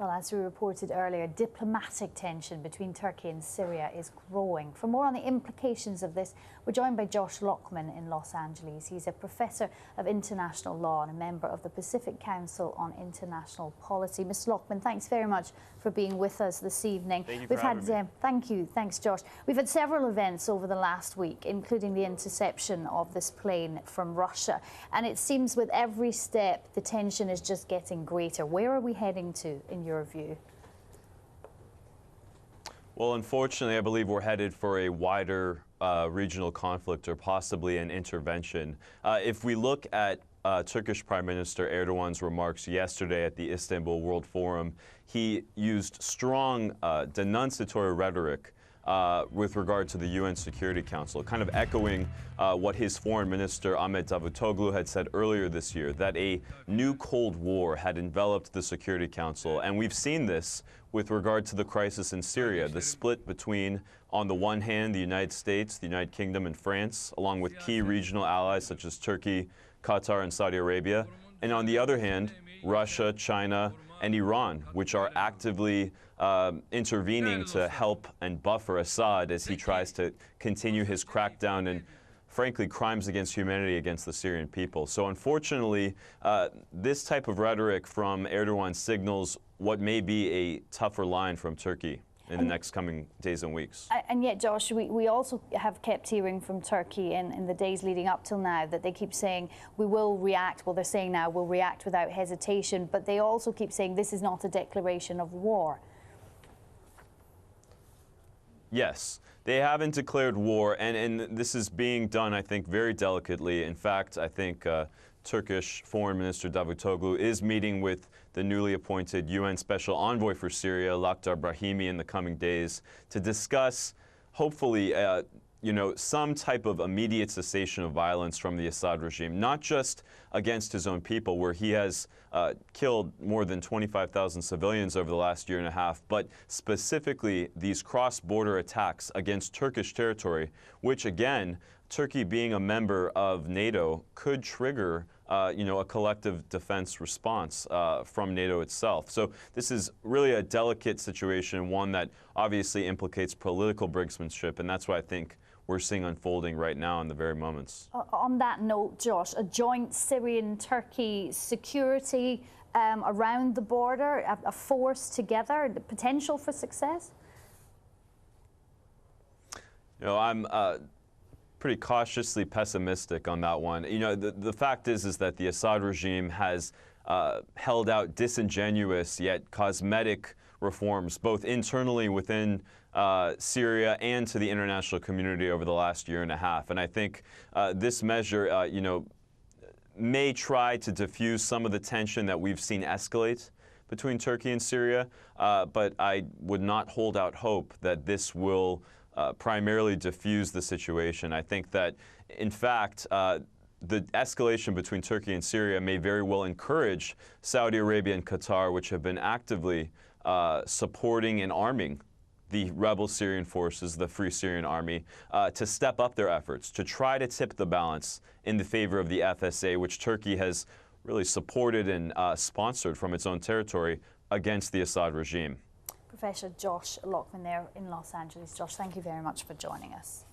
Well, as we reported earlier, diplomatic tension between Turkey and Syria is growing. For more on the implications of this, we're joined by Josh Lockman in Los Angeles. He's a professor of international law and a member of the Pacific Council on International Policy. Mr. Lockman, thanks very much for being with us this evening. Thank you for having me. Thank you. Thanks, Josh. We've had several events over the last week, including the interception of this plane from Russia. And it seems with every step, the tension is just getting greater. Where are we heading to, in your view? Well, unfortunately, I believe we're headed for a wider regional conflict or possibly an intervention. If we look at Turkish Prime Minister Erdogan's remarks yesterday at the Istanbul World Forum, he used strong denunciatory rhetoric with regard to the UN Security Council, kind of echoing what his foreign minister Ahmet Davutoglu had said earlier this year, that a new Cold War had enveloped the Security Council. And we've seen this with regard to the crisis in Syria, the split between, on the one hand, the United States, the United Kingdom, and France, along with key regional allies such as Turkey, Qatar, and Saudi Arabia, and on the other hand, Russia, China, and Iran, which are actively intervening to help and buffer Assad as he tries to continue his crackdown and, frankly, crimes against humanity against the Syrian people. So unfortunately, this type of rhetoric from Erdogan signals what may be a tougher line from Turkey in the next coming days and weeks. And yet, Josh, we also have kept hearing from Turkey in the days leading up till now that they keep saying we will react. Well, they're saying now we'll react without hesitation, but they also keep saying this is not a declaration of war. Yes, they haven't declared war, and this is being done, I think, very delicately. In fact, I think Turkish Foreign Minister Davutoglu is meeting with the newly appointed UN Special Envoy for Syria, Lakhdar Brahimi, in the coming days to discuss, hopefully, some type of immediate cessation of violence from the Assad regime, not just against his own people, where he has killed more than 25,000 civilians over the last year and a half, but specifically these cross-border attacks against Turkish territory, which, again, Turkey being a member of NATO could trigger a collective defense response from NATO itself. So this is really a delicate situation, one that obviously implicates political brinksmanship, and that's what I think we're seeing unfolding right now in the very moments. On that note, Josh, a joint Syrian-Turkey security around the border, a force together, the potential for success? I'm pretty cautiously pessimistic on that one. The fact is that the Assad regime has held out disingenuous yet cosmetic reforms, both internally within Syria and to the international community over the last year and a half. And I think this measure, may try to diffuse some of the tension that we've seen escalate between Turkey and Syria, but I would not hold out hope that this will primarily diffuse the situation. I think that, in fact, the escalation between Turkey and Syria may very well encourage Saudi Arabia and Qatar, which have been actively supporting and arming the rebel Syrian forces, the Free Syrian Army, to step up their efforts, to try to tip the balance in the favor of the FSA, which Turkey has really supported and sponsored from its own territory against the Assad regime. Professor Josh Lockman there in Los Angeles. Josh, thank you very much for joining us.